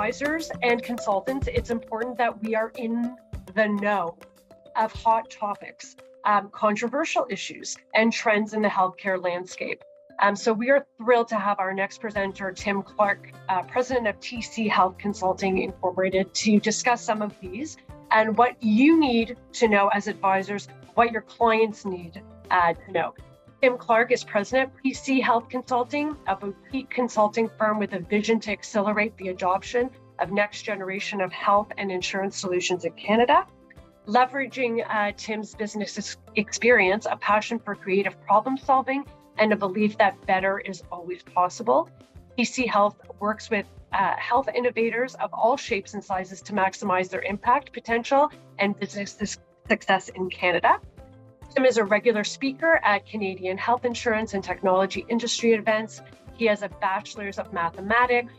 advisors and consultants, it's important that we are in the know of hot topics, controversial issues, and trends in the healthcare landscape. So we are thrilled to have our next presenter, Tim Clark, president of TC Health Consulting Incorporated, to discuss some of these and what you need to know as advisors, what your clients need to know. Tim Clark is president of TC Health Consulting, a boutique consulting firm with a vision to accelerate the adoption of next generation of health and insurance solutions in Canada. Leveraging Tim's business experience, a passion for creative problem solving, and a belief that better is always possible, TC Health works with health innovators of all shapes and sizes to maximize their impact potential and business success in Canada. Tim is a regular speaker at Canadian health insurance and technology industry events. He has a bachelor's of mathematics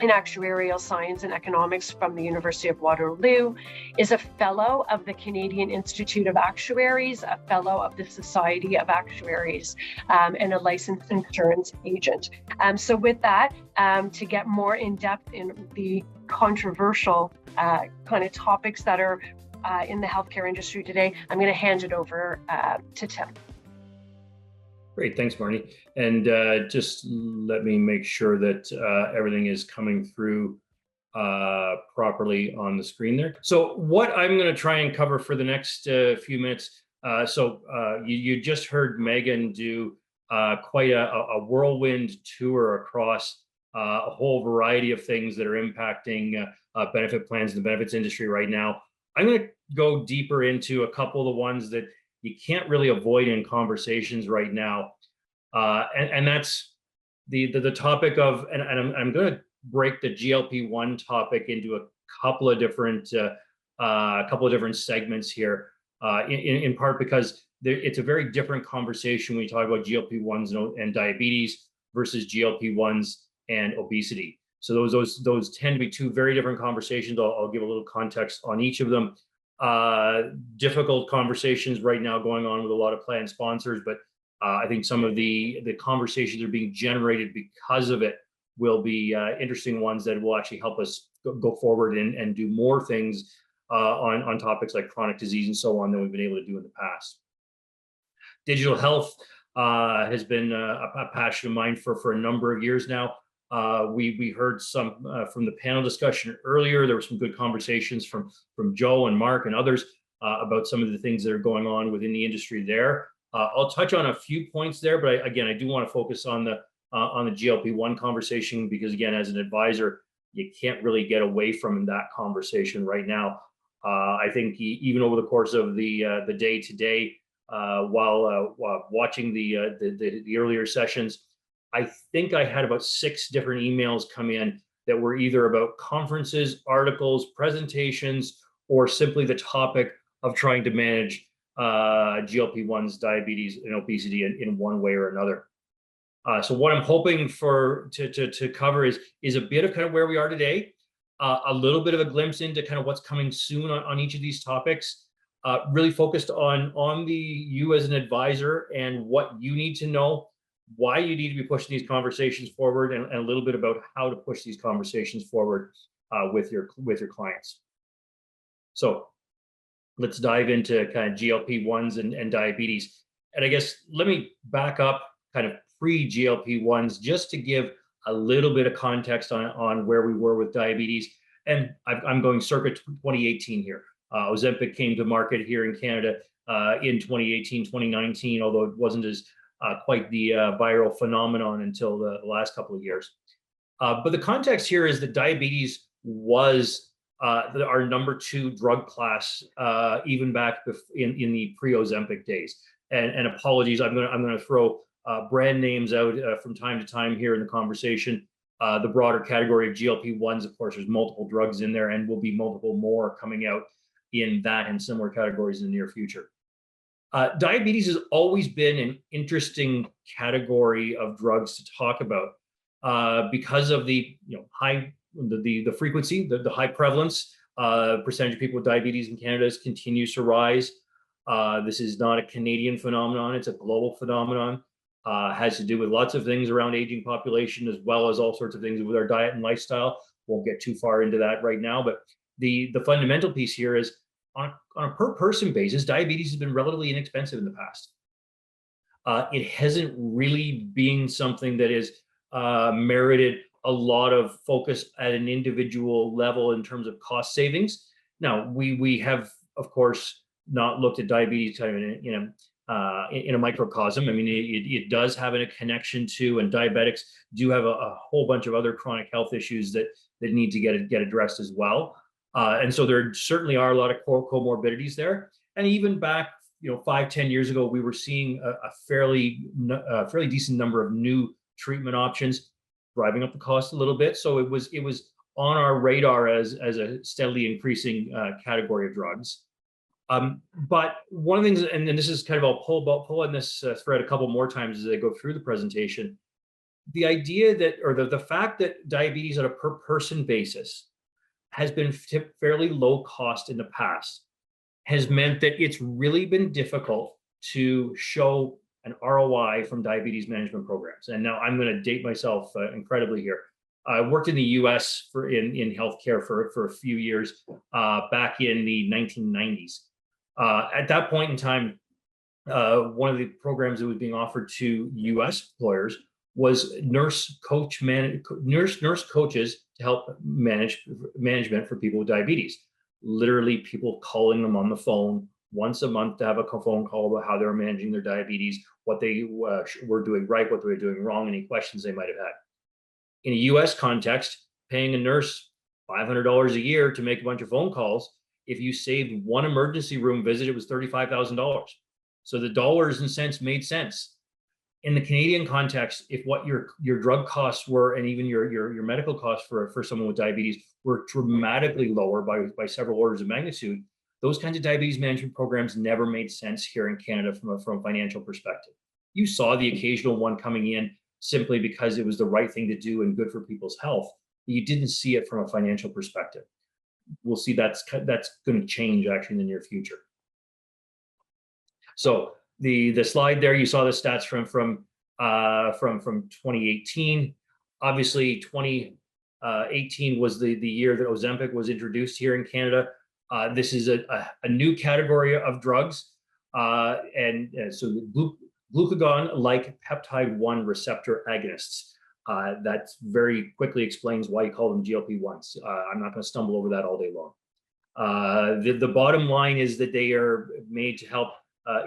in actuarial science and economics from the University of Waterloo, is a fellow of the Canadian Institute of Actuaries, a fellow of the Society of Actuaries, and a licensed insurance agent. So with that, to get more in depth in the controversial kind of topics that are in the healthcare industry today, I'm going to hand it over to Tim. Great, thanks, Marnie. And just let me make sure that everything is coming through properly on the screen there. So what I'm going to try and cover for the next few minutes. You just heard Megan do quite a whirlwind tour across a whole variety of things that are impacting benefit plans in the benefits industry right now. I'm going to go deeper into a couple of the ones that you can't really avoid in conversations right now, and that's the topic of, and I'm going to break the GLP-1 topic into a couple of different segments here, in part because it's a very different conversation when you talk about GLP-1s and diabetes versus GLP-1s and obesity. So those tend to be two very different conversations. I'll give a little context on each of them. Difficult conversations right now going on with a lot of plan sponsors, but I think some of the conversations that are being generated because of it will be interesting ones that will actually help us go forward and do more things on topics like chronic disease and so on than we've been able to do in the past. Digital health has been a passion of mine for a number of years now. We heard some from the panel discussion earlier. There were some good conversations from Joe and Mark and others about some of the things that are going on within the industry there. I'll touch on a few points there, but again, I do want to focus on the GLP-1 conversation because, again, as an advisor, you can't really get away from that conversation right now. I think even over the course of the day today, while watching the earlier sessions, I think I had about 6 different emails come in that were either about conferences, articles, presentations, or simply the topic of trying to manage GLP-1s, diabetes, and obesity in one way or another. So what I'm hoping to cover is a bit of kind of where we are today, a little bit of a glimpse into kind of what's coming soon on each of these topics, really focused on you as an advisor and what you need to know, why you need to be pushing these conversations forward, and a little bit about how to push these conversations forward with your clients. So let's dive into kind of GLP-1s and diabetes. And I guess let me back up kind of pre-GLP-1s just to give a little bit of context on where we were with diabetes. And I'm going circa 2018 here. Ozempic came to market here in Canada in 2018, 2019, although it wasn't as quite the viral phenomenon until the last couple of years. But the context here is that diabetes was our number 2 drug class even back in the pre-Ozempic days. And apologies, I'm going to throw brand names out from time to time here in the conversation. The broader category of GLP-1s, of course, there's multiple drugs in there and will be multiple more coming out in that and similar categories in the near future. Diabetes has always been an interesting category of drugs to talk about because of the high the frequency, the high prevalence. Percentage of people with diabetes in Canada continues to rise. This is not a Canadian phenomenon; it's a global phenomenon. Has to do with lots of things around aging population, as well as all sorts of things with our diet and lifestyle. Won't get too far into that right now, but the fundamental piece here is on a per person basis, diabetes has been relatively inexpensive in the past. It hasn't really been something that is merited a lot of focus at an individual level in terms of cost savings. Now, we have, of course, not looked at diabetes kind of in a microcosm. I mean, it does have a connection to, and diabetics do have a whole bunch of other chronic health issues that need to get addressed as well. And so there certainly are a lot of comorbidities there. And even back, 5-10 years ago, we were seeing a fairly decent number of new treatment options, driving up the cost a little bit. So it was on our radar as a steadily increasing category of drugs. But one of the things, and this is kind of, I'll pull on this thread a couple more times as I go through the presentation, the idea that, or the fact that diabetes on a per person basis has been fairly low cost in the past has meant that it's really been difficult to show an ROI from diabetes management programs. And now I'm going to date myself incredibly here. I worked in the US in healthcare for a few years back in the 1990s. At that point in time, one of the programs that was being offered to US employers was nurse coaches to help management for people with diabetes. Literally people calling them on the phone once a month to have a phone call about how they were managing their diabetes, what they were doing right, what they were doing wrong, any questions they might have had. In a US context, paying a nurse $500 a year to make a bunch of phone calls, if you saved one emergency room visit, it was $35,000. So the dollars and cents made sense. In the Canadian context, if what your drug costs were, and even your medical costs for someone with diabetes were dramatically lower by several orders of magnitude, those kinds of diabetes management programs never made sense here in Canada from a financial perspective. You saw the occasional one coming in simply because it was the right thing to do and good for people's health. You didn't see it from a financial perspective. We'll see that's going to change actually in the near future. So the slide there, you saw the stats from 2018. Obviously, 2018 was the year that Ozempic was introduced here in Canada. This is a new category of drugs, and so the glucagon-like peptide-1 receptor agonists. That very quickly explains why you call them GLP-1s. I'm not going to stumble over that all day long. The bottom line is that they are made to help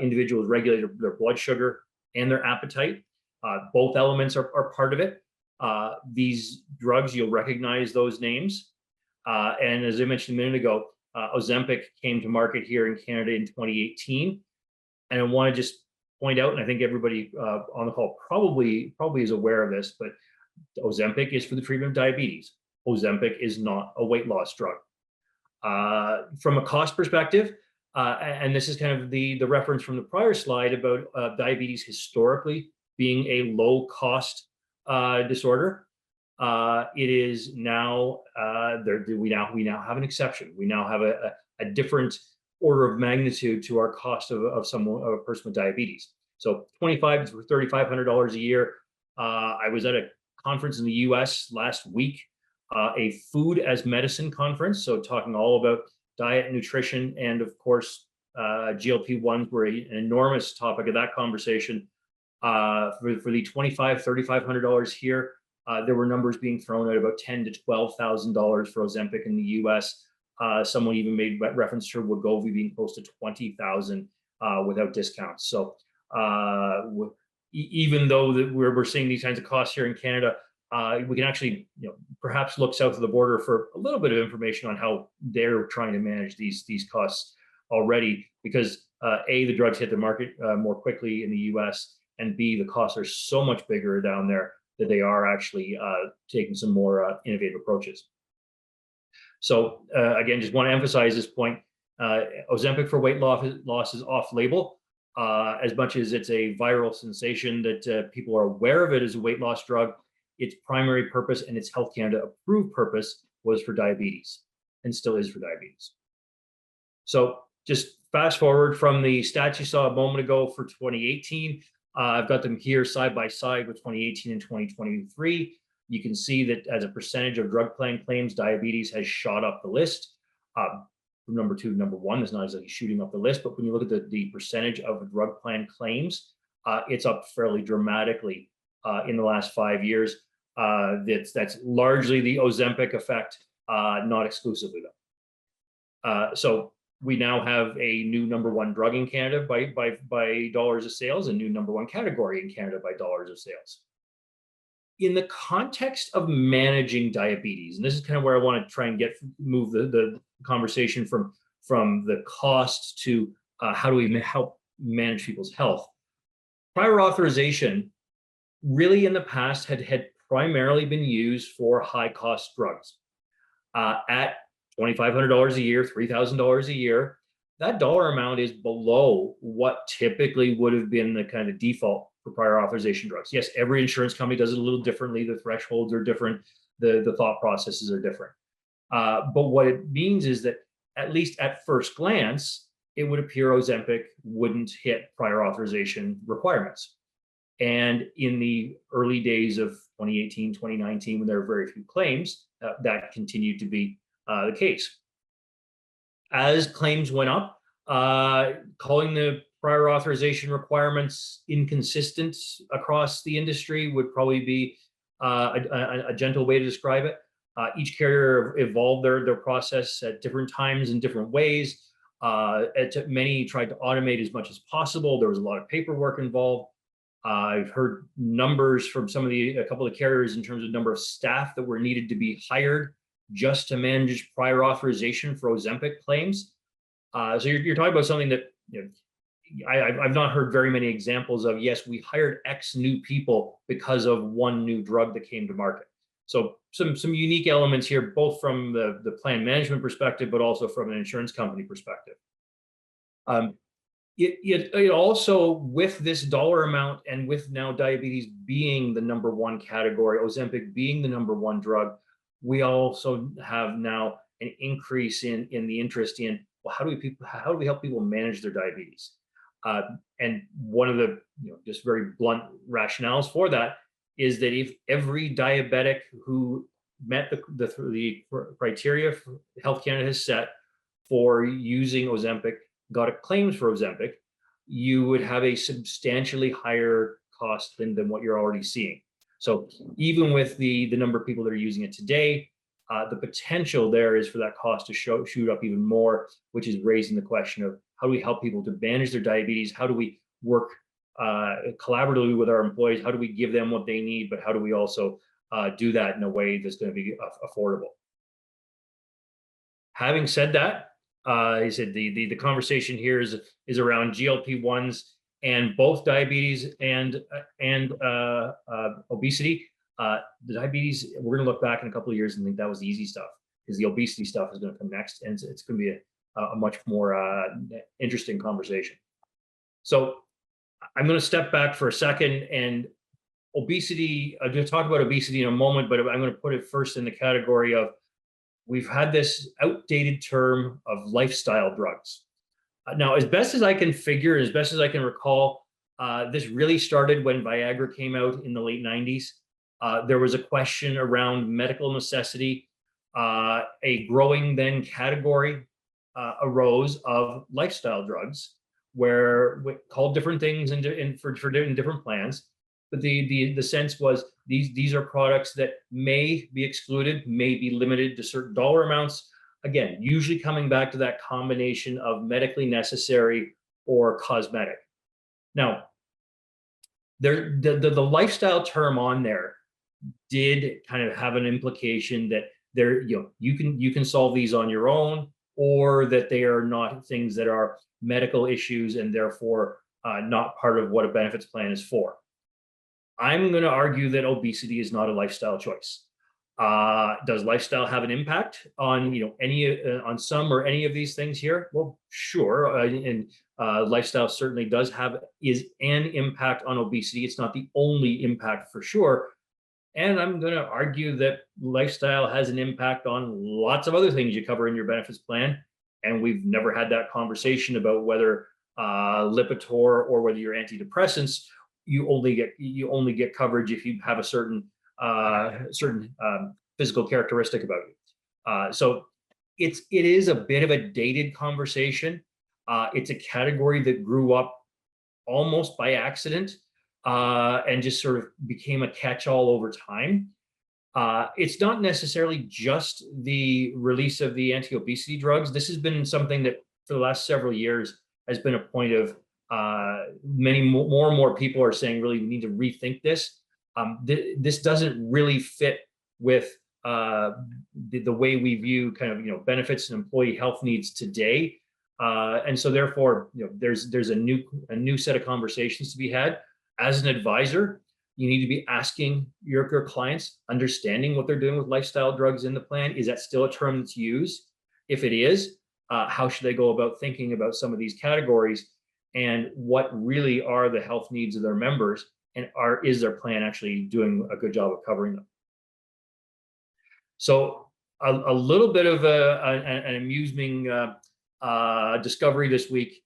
individuals regulate their blood sugar and their appetite. Both elements are part of it. These drugs, you'll recognize those names. And as I mentioned a minute ago, Ozempic came to market here in Canada in 2018. And I want to just point out, and I think everybody on the call probably is aware of this, but Ozempic is for the treatment of diabetes. Ozempic is not a weight loss drug. From a cost perspective, and this is kind of the reference from the prior slide about diabetes historically being a low cost disorder. It is now we now have an exception. We now have a different order of magnitude to our cost of a person with diabetes. So $2,500 to $3,500 a year. I was at a conference in the US last week, a food as medicine conference. So talking all about diet, nutrition, and of course, GLP-1s were an enormous topic of that conversation. For the $2,500, $3,500 here, there were numbers being thrown at about $10,000 to $12,000 for Ozempic in the US. Someone even made reference to Wegovy being close to $20,000 without discounts. So even though we're seeing these kinds of costs here in Canada, we can actually, perhaps look south of the border for a little bit of information on how they're trying to manage these costs already, because A, the drugs hit the market more quickly in the US, and B, the costs are so much bigger down there that they are actually taking some more innovative approaches. So again, just want to emphasize this point. Ozempic for weight loss is off-label. As much as it's a viral sensation that people are aware of it as a weight loss drug, its primary purpose and its Health Canada approved purpose was for diabetes, and still is for diabetes. So just fast forward from the stats you saw a moment ago for 2018. I've got them here side by side with 2018 and 2023. you can see that as a percentage of drug plan claims, diabetes has shot up the list. From number 2 to number 1 is not exactly shooting up the list, but when you look at the percentage of drug plan claims, it's up fairly dramatically in the last 5 years. That's largely the Ozempic effect, not exclusively though. So we now have a new number 1 drug in Canada by dollars of sales, and new number 1 category in Canada by dollars of sales. In the context of managing diabetes, and this is kind of where I want to try and move the conversation from the cost to how do we help manage people's health. Prior authorization really in the past had primarily been used for high cost drugs. At $2,500 a year, $3,000 a year, that dollar amount is below what typically would have been the kind of default for prior authorization drugs. Yes, every insurance company does it a little differently. The thresholds are different. The thought processes are different. But what it means is that at least at first glance, it would appear Ozempic wouldn't hit prior authorization requirements. And in the early days of 2018, 2019, when there were very few claims, that continued to be the case. As claims went up, calling the prior authorization requirements inconsistent across the industry would probably be a gentle way to describe it. Each carrier evolved their process at different times in different ways. Many tried to automate as much as possible. There was a lot of paperwork involved. I've heard numbers from a couple of carriers in terms of number of staff that were needed to be hired just to manage prior authorization for Ozempic claims. So you're talking about something that I've not heard very many examples of. Yes, we hired X new people because of one new drug that came to market. So some unique elements here, both from the plan management perspective, but also from an insurance company perspective. It also, with this dollar amount and with now diabetes being the number 1 category, Ozempic being the number 1 drug, we also have now an increase in the interest in, well, how do we help people manage their diabetes? And one of the just very blunt rationales for that is that if every diabetic who met the criteria Health Canada has set for using Ozempic got a claims for Ozempic, you would have a substantially higher cost than what you're already seeing. So even with the number of people that are using it today, the potential there is for that cost to shoot up even more, which is raising the question of how do we help people to manage their diabetes? How do we work collaboratively with our employees? How do we give them what they need? But how do we also do that in a way that's going to be affordable? Having said that, I said the conversation here is around GLP-1s and both diabetes and obesity. The diabetes, we're going to look back in a couple of years and think that was the easy stuff, because the obesity stuff is going to come next, and it's going to be a much more interesting conversation. So I'm going to step back for a second, and obesity, I'm going to talk about obesity in a moment, but I'm going to put it first in the category of, we've had this outdated term of lifestyle drugs. Now, as best as I can figure, as best as I can recall, this really started when Viagra came out in the late 90s. There was a question around medical necessity. A growing then category arose of lifestyle drugs, where called different things for different plans. But the sense was these are products that may be excluded, may be limited to certain dollar amounts. Again, usually coming back to that combination of medically necessary or cosmetic. Now, the lifestyle term on there did kind of have an implication that you can solve these on your own, or that they are not things that are medical issues and therefore not part of what a benefits plan is for. I'm going to argue that obesity is not a lifestyle choice. Does lifestyle have an impact on on some or any of these things here? Well, sure, and lifestyle certainly is an impact on obesity. It's not the only impact for sure. And I'm going to argue that lifestyle has an impact on lots of other things you cover in your benefits plan. And we've never had that conversation about whether Lipitor or whether you're antidepressants, you only get coverage if you have a certain certain physical characteristic about you. So it is a bit of a dated conversation. It's a category that grew up almost by accident and just sort of became a catch-all over time. It's not necessarily just the release of the anti-obesity drugs. This has been something that for the last several years has been a point of many more and more people are saying really we need to rethink this. This doesn't really fit with the way we view kind of benefits and employee health needs today. And so therefore, there's a new set of conversations to be had. As an advisor, you need to be asking your clients, understanding what they're doing with lifestyle drugs in the plan. Is that still a term that's used? If it is, how should they go about thinking about some of these categories and what really are the health needs of their members, and is their plan actually doing a good job of covering them? So a little bit of an amusing discovery this week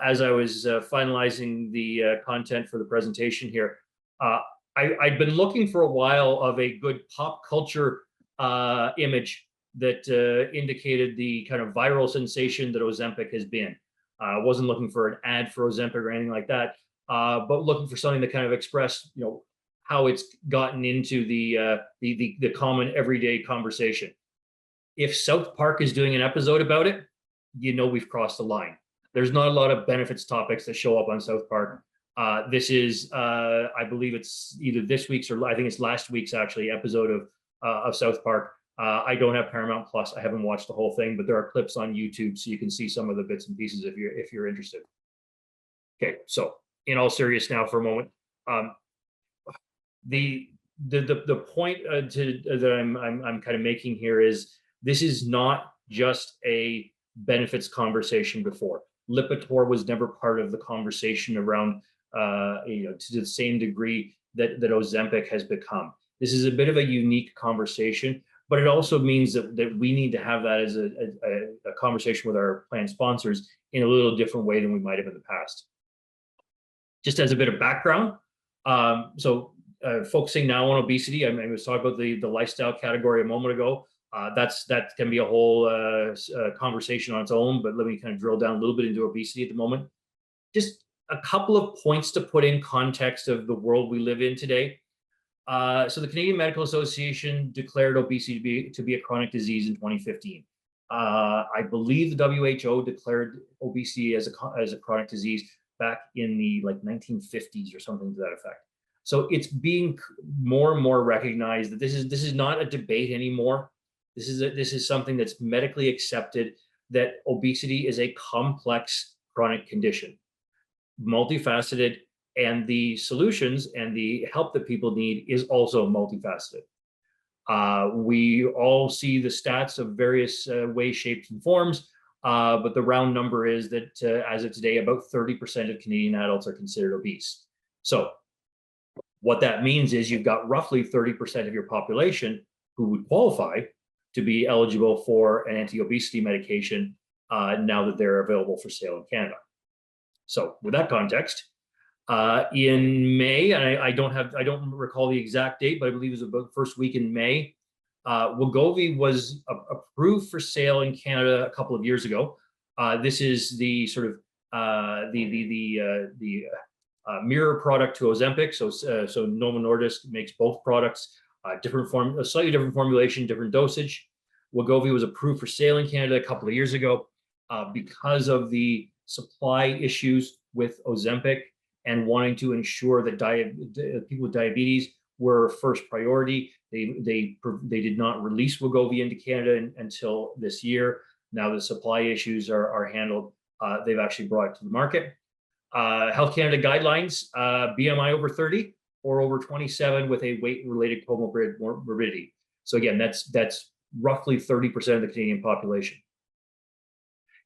as I was finalizing the content for the presentation here. I'd been looking for a while of a good pop culture image that indicated the kind of viral sensation that Ozempic has been. I wasn't looking for an ad for Ozempic or anything like that, but looking for something that kind of expressed, how it's gotten into the common everyday conversation. If South Park is doing an episode about it, we've crossed the line. There's not a lot of benefits topics that show up on South Park. This is, I believe it's either this week's or I think it's last week's actually episode of South Park. I don't have Paramount Plus. I haven't watched the whole thing, but there are clips on YouTube, so you can see some of the bits and pieces if you're interested. Okay, so in all seriousness now for a moment, the point that I'm kind of making here is this is not just a benefits conversation before. Lipitor was never part of the conversation around to the same degree that Ozempic has become. This is a bit of a unique conversation, but it also means that we need to have that as a conversation with our plan sponsors in a little different way than we might have in the past. Just as a bit of background, focusing now on obesity, I was talking about the lifestyle category a moment ago. That can be a whole conversation on its own, but let me kind of drill down a little bit into obesity at the moment. Just a couple of points to put in context of the world we live in today. So the Canadian Medical Association declared obesity to be a chronic disease in 2015. I believe the WHO declared obesity as a chronic disease back in the 1950s or something to that effect. So it's being more and more recognized that this is not a debate anymore. This is something that's medically accepted, that obesity is a complex chronic condition, multifaceted, and the solutions and the help that people need is also multifaceted. We all see the stats of various ways, shapes, and forms, but the round number is that as of today, about 30% of Canadian adults are considered obese. So what that means is you've got roughly 30% of your population who would qualify to be eligible for an anti-obesity medication now that they're available for sale in Canada. So with that context, in May, and I don't recall the exact date, but I believe it was about the first week in May, Wegovy was approved for sale in Canada a couple of years ago. This is the sort of mirror product to Ozempic. So Novo Nordisk makes both products, a slightly different formulation, different dosage. Wegovy was approved for sale in Canada a couple of years ago because of the supply issues with Ozempic and wanting to ensure that people with diabetes were first priority. They did not release Wegovy into Canada until this year. Now the supply issues are handled. They've actually brought it to the market. Health Canada guidelines, BMI over 30 or over 27 with a weight-related comorbidity. So again, that's roughly 30% of the Canadian population.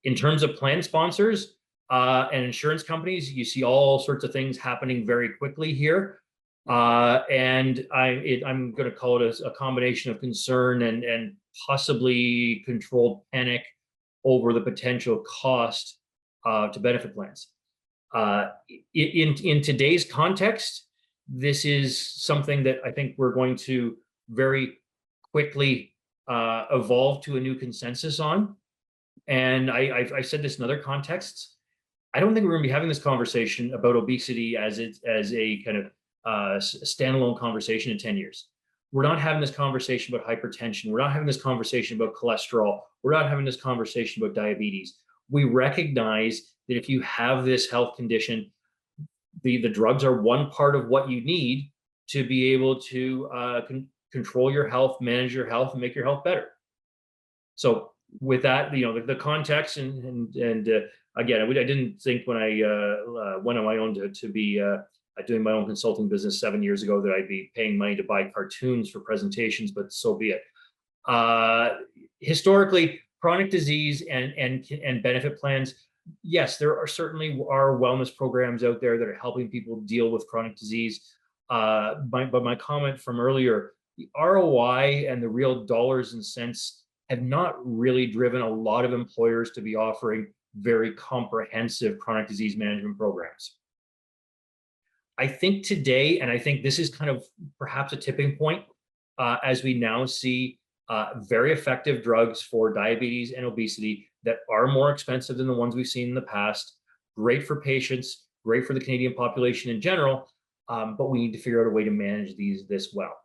In terms of plan sponsors and insurance companies, you see all sorts of things happening very quickly here. And I'm going to call it a combination of concern and possibly controlled panic over the potential cost to benefit plans. In today's context, this is something that I think we're going to very quickly evolve to a new consensus on. And I've said this in other contexts. I don't think we're going to be having this conversation about obesity as a kind of standalone conversation in 10 years. We're not having this conversation about hypertension. We're not having this conversation about cholesterol. We're not having this conversation about diabetes. We recognize that if you have this health condition, the drugs are one part of what you need to be able to control your health, manage your health, and make your health better. So with that, the context and again, I didn't think when I went on my own to be doing my own consulting business 7 years ago that I'd be paying money to buy cartoons for presentations, but so be it. Historically, chronic disease and benefit plans, yes, there are certainly wellness programs out there that are helping people deal with chronic disease. But my comment from earlier, the ROI and the real dollars and cents have not really driven a lot of employers to be offering very comprehensive chronic disease management programs. I think today, and I think this is kind of perhaps a tipping point, as we now see very effective drugs for diabetes and obesity that are more expensive than the ones we've seen in the past, great for patients, great for the Canadian population in general, but we need to figure out a way to manage this well.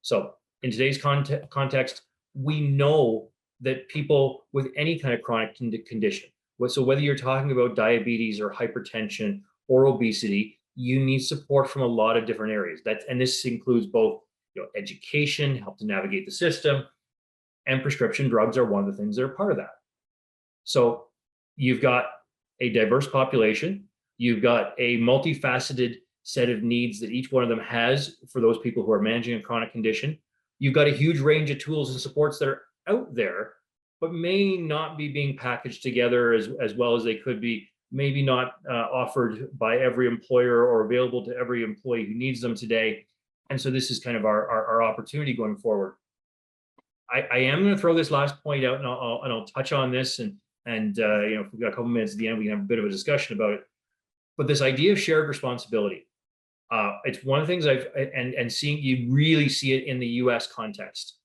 So in today's context, we know that people with any kind of chronic condition, so whether you're talking about diabetes or hypertension or obesity, you need support from a lot of different areas. And this includes both education, help to navigate the system, and prescription drugs are one of the things that are part of that. So you've got a diverse population, you've got a multifaceted set of needs that each one of them has for those people who are managing a chronic condition. You've got a huge range of tools and supports that are out there, but may not be being packaged together as well as they could be, maybe not offered by every employer or available to every employee who needs them today. And so this is kind of our opportunity going forward. I am going to throw this last point out, and I'll touch on this, and if we've got a couple minutes at the end, we can have a bit of a discussion about it. But this idea of shared responsibility, it's one of the things and seeing, you really see it in the U.S. context.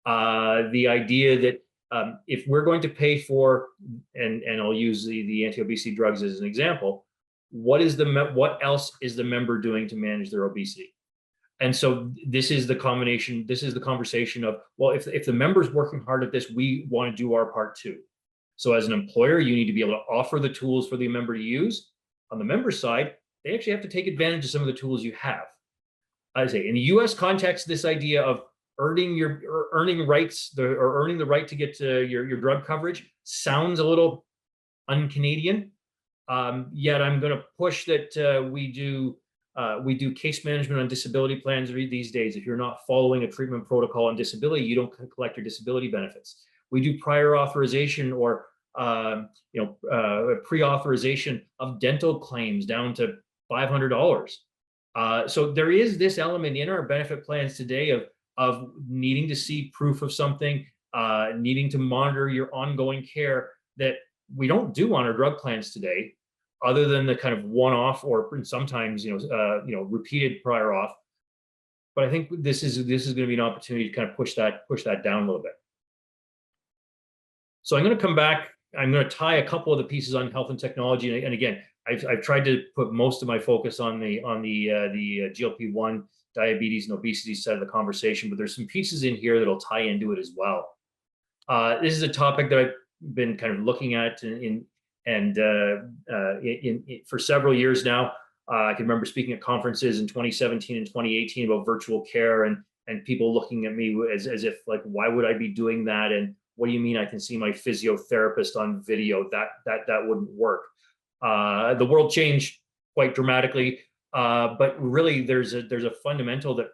The idea that if we're going to pay for, and I'll use the anti-obesity drugs as an example, what else is the member doing to manage their obesity? And so this is the combination, this is the conversation of, well, if the member's working hard at this, we want to do our part too. So as an employer, you need to be able to offer the tools for the member to use. On the member side, they actually have to take advantage of some of the tools you have. I say in the US context, this idea of earning the right to get to your drug coverage sounds a little un-Canadian. Yet I'm going to push that we do case management on disability plans these days. If you're not following a treatment protocol on disability, you don't collect your disability benefits. We do prior authorization or pre-authorization of dental claims down to $500. So there is this element in our benefit plans today of needing to see proof of something, needing to monitor your ongoing care that we don't do on our drug plans today, other than the kind of one-off or sometimes repeated prior auth. But I think this is going to be an opportunity to kind of push that down a little bit. So I'm going to come back. I'm going to tie a couple of the pieces on health and technology, and again, I've tried to put most of my focus on the GLP-1 diabetes and obesity side of the conversation, but there's some pieces in here that'll tie into it as well. This is a topic that I've been kind of looking at for several years now. I can remember speaking at conferences in 2017 and 2018 about virtual care, and people looking at me as if like, why would I be doing that? And what do you mean I can see my physiotherapist on video? That wouldn't work. The world changed quite dramatically, but really there's a fundamental that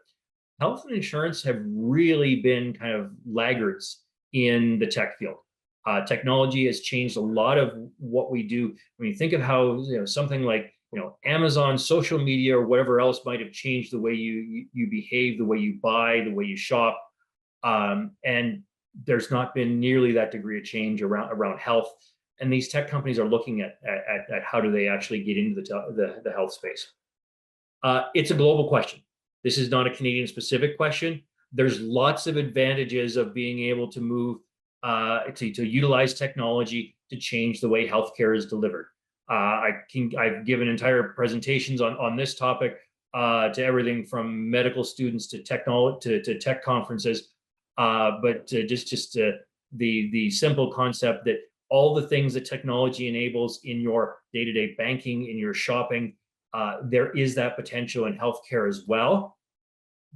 health and insurance have really been kind of laggards in the tech field. Technology has changed a lot of what we do. When you think of how something like Amazon, social media, or whatever else might have changed the way you behave, the way you buy, the way you shop, and there's not been nearly that degree of change around health. And these tech companies are looking at how do they actually get into the health space. It's a global question. This is not a Canadian specific question. There's lots of advantages of being able to move, to utilize technology to change the way healthcare is delivered. I've given entire presentations on this topic, to everything from medical students to technology to tech conferences, but just the simple concept that all the things that technology enables in your day-to-day banking, in your shopping, there is that potential in healthcare as well.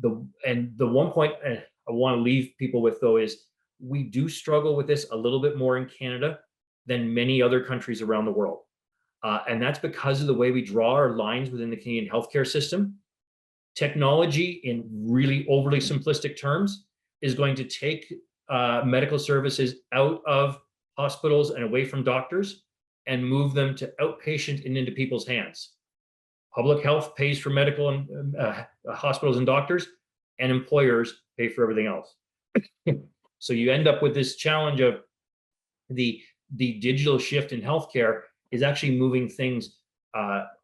The one point I want to leave people with, though, is we do struggle with this a little bit more in Canada than many other countries around the world. And that's because of the way we draw our lines within the Canadian healthcare system. Technology, in really overly simplistic terms, is going to take medical services out of hospitals and away from doctors and move them to outpatient and into people's hands. Public health pays for medical and hospitals and doctors, and employers pay for everything else. So you end up with this challenge of the digital shift in healthcare is actually moving things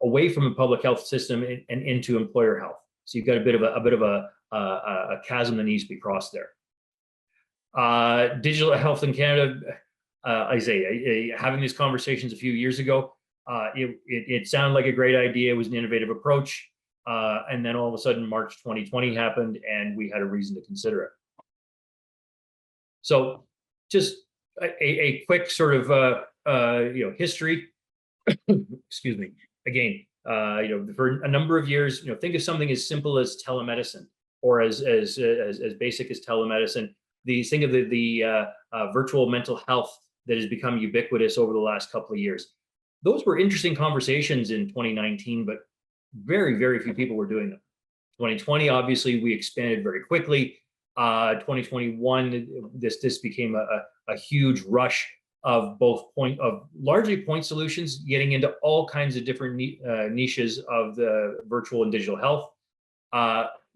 away from a public health system and into employer health. So you've got a bit of a chasm that needs to be crossed there. Digital health in Canada, I say, having these conversations a few years ago, it sounded like a great idea. It was an innovative approach. And then all of a sudden, March 2020 happened, and we had a reason to consider it. So just a quick sort of history. Excuse me. Again, for a number of years, think of something as simple as telemedicine, or as basic as telemedicine. Think of the virtual mental health that has become ubiquitous over the last couple of years. Those were interesting conversations in 2019, but very, very few people were doing them. 2020, obviously, we expanded very quickly. 2021, this became a huge rush of largely point solutions, getting into all kinds of different niches of the virtual and digital health,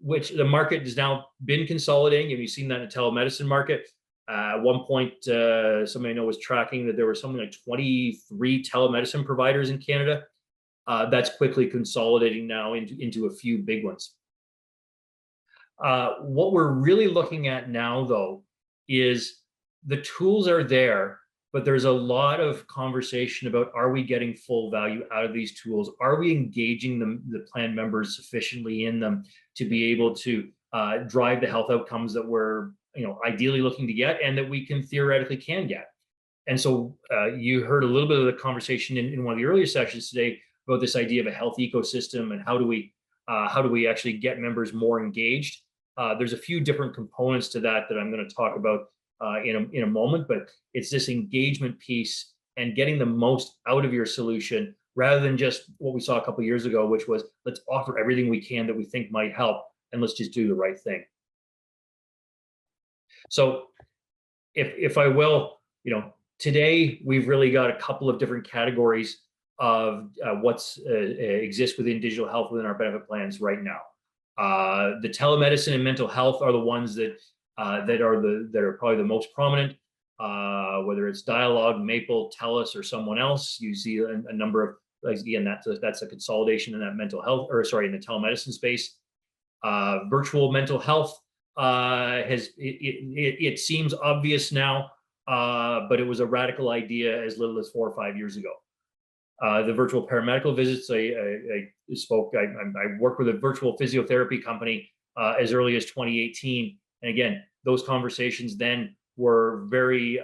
which the market has now been consolidating, and we've seen that in the telemedicine market. At one point, somebody I know was tracking that there were something like 23 telemedicine providers in Canada. That's quickly consolidating now into a few big ones. What we're really looking at now, though, is the tools are there, but there's a lot of conversation about, are we getting full value out of these tools? Are we engaging the plan members sufficiently in them to be able to drive the health outcomes that we're ideally looking to get, and that we can theoretically get? And so you heard a little bit of the conversation in one of the earlier sessions today about this idea of a health ecosystem and how do we actually get members more engaged. There's a few different components to that I'm going to talk about in a moment, but it's this engagement piece and getting the most out of your solution, rather than just what we saw a couple of years ago, which was, let's offer everything we can that we think might help, and let's just do the right thing. So if I will, today we've really got a couple of different categories of what's exists within digital health within our benefit plans right now. The telemedicine and mental health are the ones that are probably the most prominent. Whether it's Dialogue, Maple, TELUS, or someone else, you see a number of, again, that's a consolidation in that mental health, in the telemedicine space. Virtual mental health it seems obvious now, but it was a radical idea as little as 4 or 5 years ago. The virtual paramedical visits, I worked with a virtual physiotherapy company as early as 2018. And again, those conversations then were very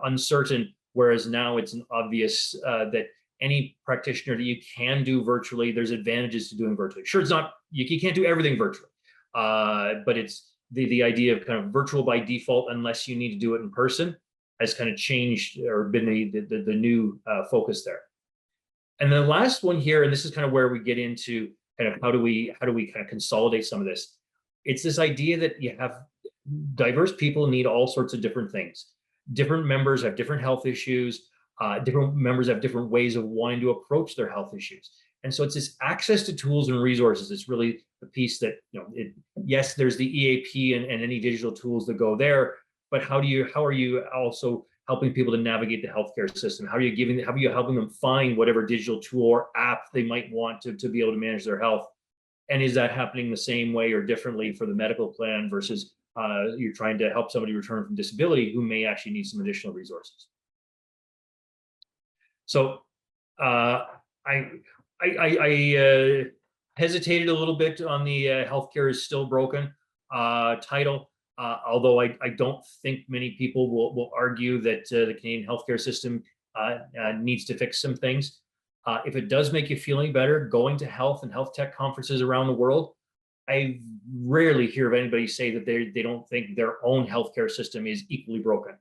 uncertain, whereas now it's an obvious that any practitioner that you can do virtually, there's advantages to doing virtually. Sure, it's not, you can't do everything virtually, but it's the idea of kind of virtual by default, unless you need to do it in person, has kind of changed or been the new focus there. And the last one here, and this is kind of where we get into kind of how do we kind of consolidate some of this. It's this idea that you have diverse people need all sorts of different things. Different members have different health issues. Different members have different ways of wanting to approach their health issues. And so it's this access to tools and resources. It's really the piece that, yes, there's the EAP and any digital tools that go there, but how are you also helping people to navigate the healthcare system? How are you helping them find whatever digital tool or app they might want to be able to manage their health? And is that happening the same way or differently for the medical plan versus you're trying to help somebody return from disability who may actually need some additional resources? So I hesitated a little bit on the healthcare is still broken title, although I don't think many people will argue that the Canadian healthcare system needs to fix some things. If it does make you feel any better, going to health and health tech conferences around the world, I rarely hear of anybody say that they don't think their own healthcare system is equally broken.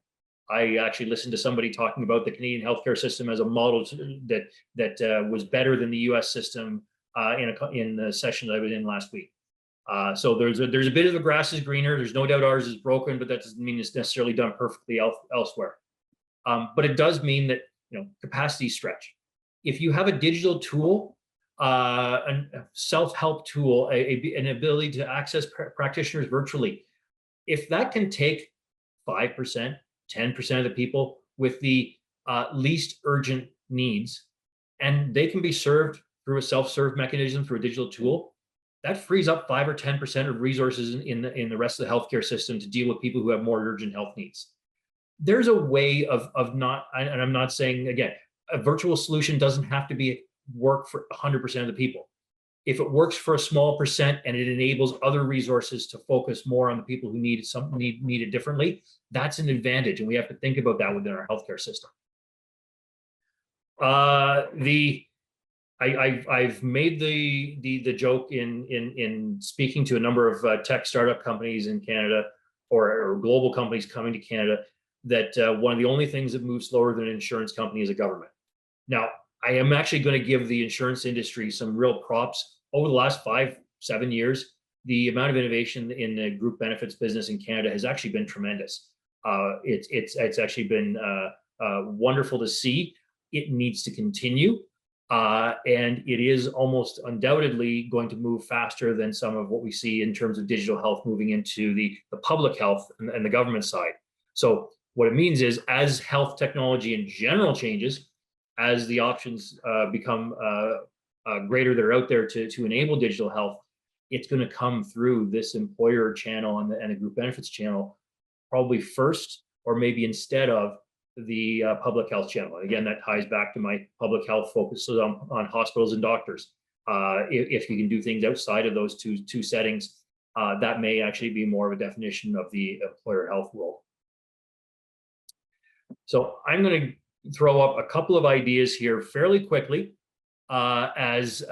I actually listened to somebody talking about the Canadian healthcare system as a model that was better than the U.S. system in the session that I was in last week. So there's a bit of the grass is greener. There's no doubt ours is broken, but that doesn't mean it's necessarily done perfectly elsewhere. But it does mean that capacity stretch. If you have a digital tool, a self-help tool, an ability to access practitioners virtually, if that can take 5%, 10% of the people with the least urgent needs, and they can be served through a self-serve mechanism through a digital tool, that frees up 5 or 10% of resources in the rest of the healthcare system to deal with people who have more urgent health needs. There's a way of not, and I'm not saying, again, a virtual solution doesn't have to be work for 100% of the people. If it works for a small percent and it enables other resources to focus more on the people who need it differently, that's an advantage, and we have to think about that within our healthcare system. I've made the joke in speaking to a number of tech startup companies in Canada or global companies coming to Canada that one of the only things that moves slower than an insurance company is a government. Now, I am actually going to give the insurance industry some real props. Over the last 5-7 years, the amount of innovation in the group benefits business in Canada has actually been tremendous. It's actually been wonderful to see. It needs to continue, and it is almost undoubtedly going to move faster than some of what we see in terms of digital health moving into the public health and the government side. So what it means is, as health technology in general changes, as the options become greater that are out there to enable digital health, it's going to come through this employer channel and the group benefits channel, probably first or maybe instead of the public health channel. Again, that ties back to my public health focuses on hospitals and doctors. If you can do things outside of those two settings, that may actually be more of a definition of the employer health role. So I'm going to throw up a couple of ideas here fairly quickly as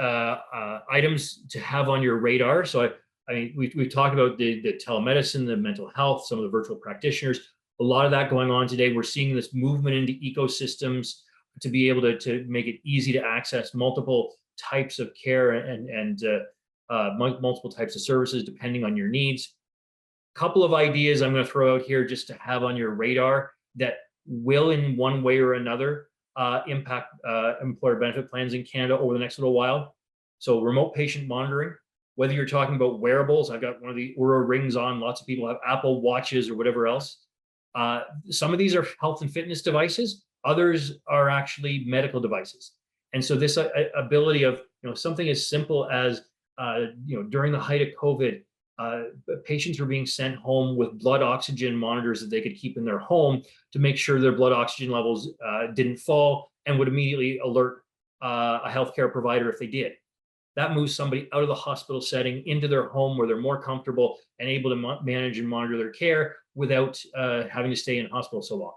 items to have on your radar. So I mean, we've talked about the telemedicine, the mental health, some of the virtual practitioners, a lot of that going on today. We're seeing this movement into ecosystems to be able to make it easy to access multiple types of care and multiple types of services depending on your needs. A couple of ideas I'm going to throw out here just to have on your radar that will in one way or another impact employer benefit plans in Canada over the next little while. So remote patient monitoring, whether you're talking about wearables, I've got one of the Oura rings on, lots of people have Apple watches or whatever else. Some of these are health and fitness devices, others are actually medical devices. And so this ability of something as simple as during the height of COVID, patients were being sent home with blood oxygen monitors that they could keep in their home to make sure their blood oxygen levels didn't fall, and would immediately alert a healthcare provider if they did. That moves somebody out of the hospital setting into their home where they're more comfortable and able to manage and monitor their care without having to stay in hospital so long.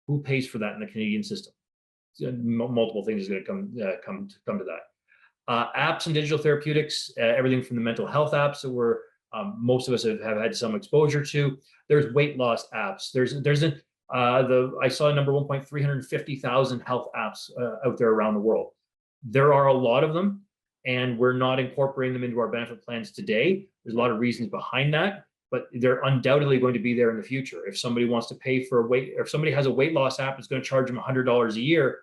Who pays for that in the Canadian system? Multiple things are going to come to that. Apps and digital therapeutics, everything from the mental health apps that most of us have had some exposure to. There's weight loss apps. I saw a number 350,000 health apps out there around the world. There are a lot of them, and we're not incorporating them into our benefit plans today. There's a lot of reasons behind that, but they're undoubtedly going to be there in the future. If somebody wants to pay for if somebody has a weight loss app that's going to charge them $100 a year,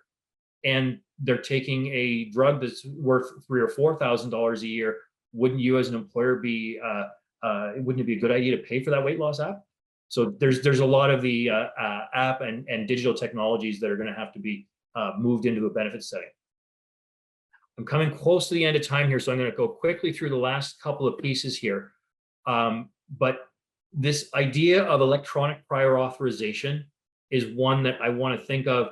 and they're taking a drug that's worth $3,000 or $4,000 a year, wouldn't you as an employer wouldn't it be a good idea to pay for that weight loss app? So there's a lot of the app and digital technologies that are going to have to be moved into a benefit setting. I'm coming close to the end of time here, so I'm going to go quickly through the last couple of pieces here. But this idea of electronic prior authorization is one that I want to think of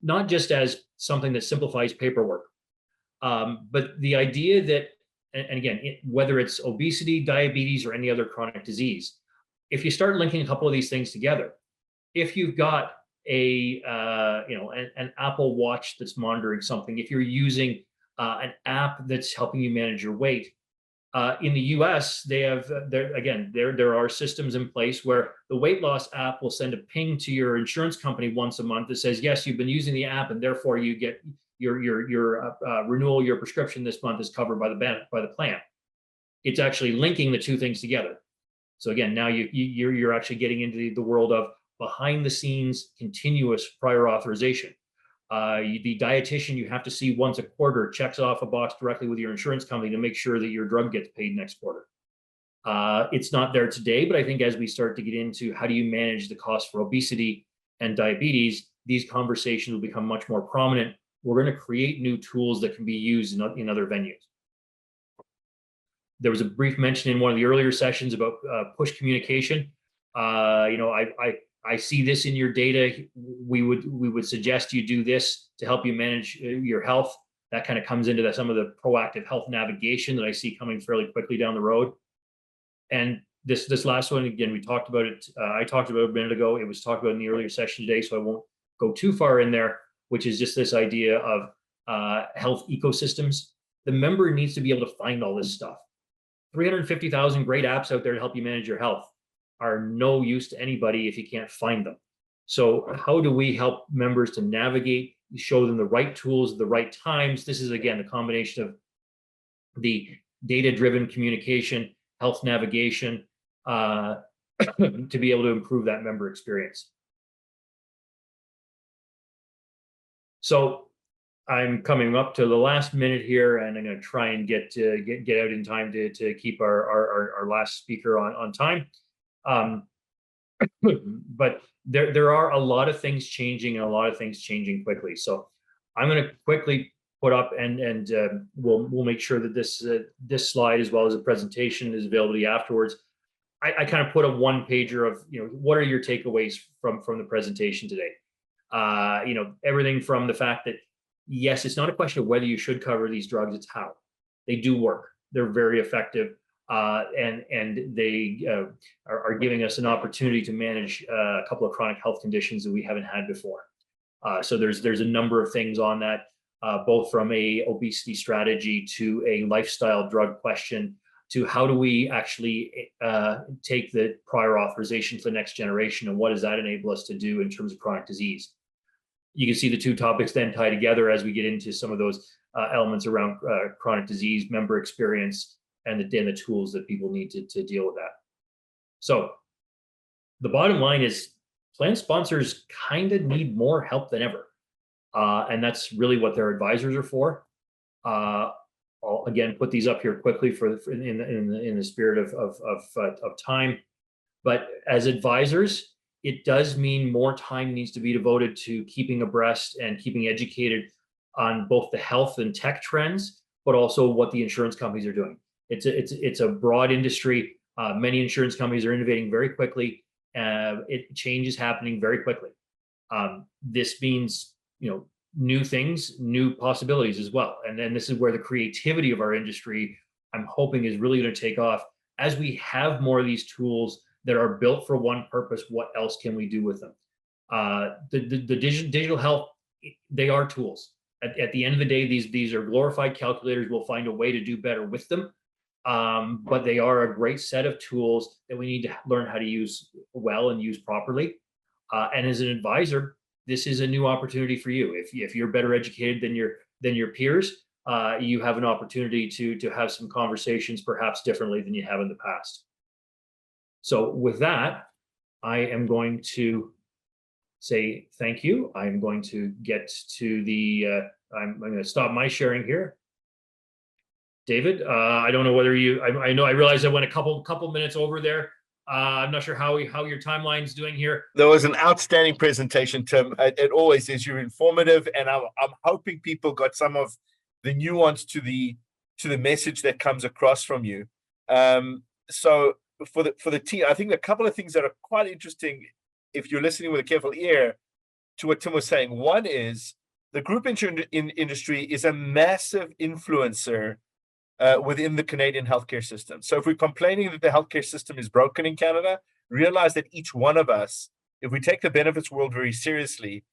not just as something that simplifies paperwork, but the idea that, and again, whether it's obesity, diabetes, or any other chronic disease, if you start linking a couple of these things together, if you've got an Apple Watch that's monitoring something, if you're using an app that's helping you manage your weight, in the US, they have there are systems in place where the weight loss app will send a ping to your insurance company once a month that says, yes, you've been using the app, and therefore you get your renewal, your prescription this month is covered by the plan. It's actually linking the two things together. So again, now you're actually getting into the world of behind the scenes continuous prior authorization. The dietitian you have to see once a quarter checks off a box directly with your insurance company to make sure that your drug gets paid next quarter. It's not there today, but I think as we start to get into how do you manage the cost for obesity and diabetes, these conversations will become much more prominent. We're going to create new tools that can be used in other venues. There was a brief mention in one of the earlier sessions about push communication. I see this in your data. We would suggest you do this to help you manage your health. That kind of comes into some of the proactive health navigation that I see coming fairly quickly down the road. And this last one, again, we talked about it. I talked about it a minute ago. It was talked about in the earlier session today, so I won't go too far in there, which is just this idea of health ecosystems. The member needs to be able to find all this stuff. 350,000 great apps out there to help you manage your health are no use to anybody if you can't find them. So how do we help members to navigate, show them the right tools at the right times? This is, again, the combination of the data-driven communication, health navigation, to be able to improve that member experience. So I'm coming up to the last minute here, and I'm going to try and get out in time to keep our last speaker on time. But there are a lot of things changing, and a lot of things changing quickly. So I'm going to quickly put up, and we'll make sure that this slide, as well as the presentation, is available to you afterwards. I kind of put a one pager of what are your takeaways from the presentation today. Everything from the fact that, yes, it's not a question of whether you should cover these drugs, it's how. They do work. They're very effective, and they are giving us an opportunity to manage a couple of chronic health conditions that we haven't had before. So there's a number of things on that, both from a obesity strategy to a lifestyle drug question to how do we actually take the prior authorization to the next generation, and what does that enable us to do in terms of chronic disease. You can see the two topics then tie together as we get into some of those elements around chronic disease, member experience, and the tools that people need to deal with that. So the bottom line is plan sponsors kind of need more help than ever. And that's really what their advisors are for. I'll again put these up here quickly in the spirit of time. But as advisors, it does mean more time needs to be devoted to keeping abreast and keeping educated on both the health and tech trends, but also what the insurance companies are doing. It's a broad industry. Many insurance companies are innovating very quickly. Change is happening very quickly. This means new things, new possibilities as well. And then this is where the creativity of our industry, I'm hoping, is really going to take off as we have more of these tools that are built for one purpose. What else can we do with them? The digital health, they are tools. At the end of the day, these are glorified calculators. We'll find a way to do better with them. But they are a great set of tools that we need to learn how to use well and use properly. And as an advisor, this is a new opportunity for you. If you're better educated than your peers, you have an opportunity to have some conversations perhaps differently than you have in the past. So with that, I am going to say thank you. I'm going to get to the, I'm going to stop my sharing here. David, I don't know whether I realize I went a couple minutes over there. I'm not sure how your timeline's doing here. There was an outstanding presentation, Tim. It always is. You're informative, and I'm hoping people got some of nuance to the message that comes across from you. So for the team, I think a couple of things that are quite interesting, if you're listening with a careful ear to what Tim was saying. One is the group industry is a massive influencer within the Canadian healthcare system. So if we're complaining that the healthcare system is broken in Canada, realize that each one of us, if we take the benefits world very seriously,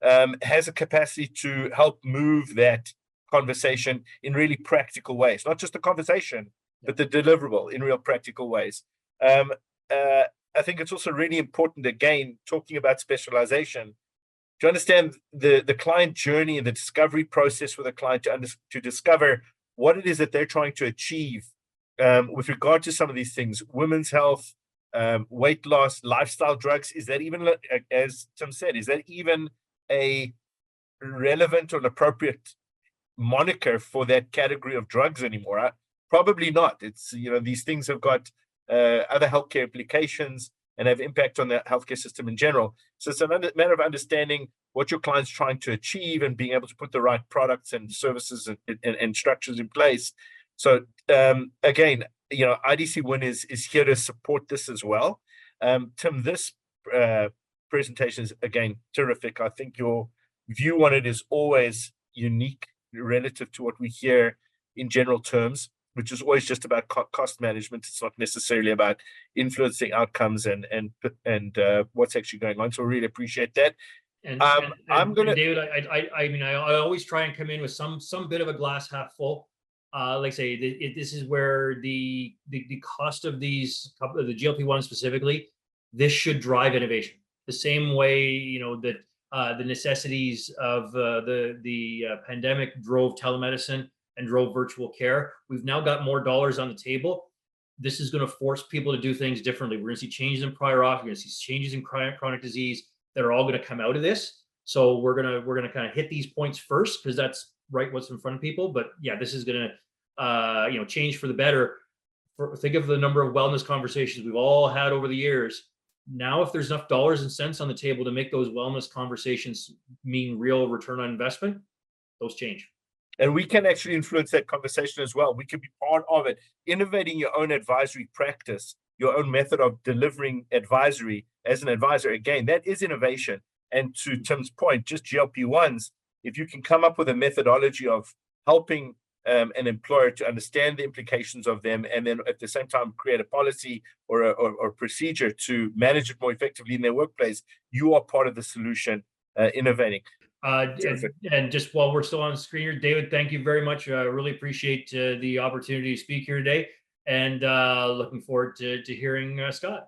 has a capacity to help move that conversation in really practical ways, not just the conversation, but the deliverable in real practical ways. I think it's also really important, again, talking about specialization, to understand the client journey and the discovery process for the client to discover what it is that they're trying to achieve with regard to some of these things: women's health, weight loss, lifestyle drugs. Is that even, as Tim said, is that even a relevant or an appropriate moniker for that category of drugs anymore? Probably not. It's, these things have got other healthcare implications and have impact on the healthcare system in general. So it's a matter of understanding what your client's trying to achieve and being able to put the right products and services and structures in place. So again, IDC Win is here to support this as well. Tim, this presentation is, again, terrific. I think your view on it is always unique relative to what we hear in general terms, which is always just about cost management. It's not necessarily about influencing outcomes and what's actually going on. So I really appreciate that. And David, I mean, I always try and come in with some bit of a glass half full. Like I say, this is where the cost of the GLP-1 specifically, this should drive innovation. The same way, that the necessities of the pandemic drove telemedicine and drove virtual care. We've now got more dollars on the table. This is going to force people to do things differently. We're going to see changes in prior auth. We're going to see changes in chronic disease that are all going to come out of this. So we're going to kind of hit these points first, because that's right what's in front of people. But yeah, this is going to change for the better. Think of the number of wellness conversations we've all had over the years. Now, if there's enough dollars and cents on the table to make those wellness conversations mean real return on investment, those change. And we can actually influence that conversation as well. We can be part of it, innovating your own advisory practice, your own method of delivering advisory as an advisor. Again, that is innovation. And to Tim's point, just GLP-1s, if you can come up with a methodology of helping an employer to understand the implications of them, and then at the same time create a policy or a procedure to manage it more effectively in their workplace, you are part of the solution, innovating. And just while we're still on the screen here, David, thank you very much. I really appreciate the opportunity to speak here today, and looking forward to hearing Scott.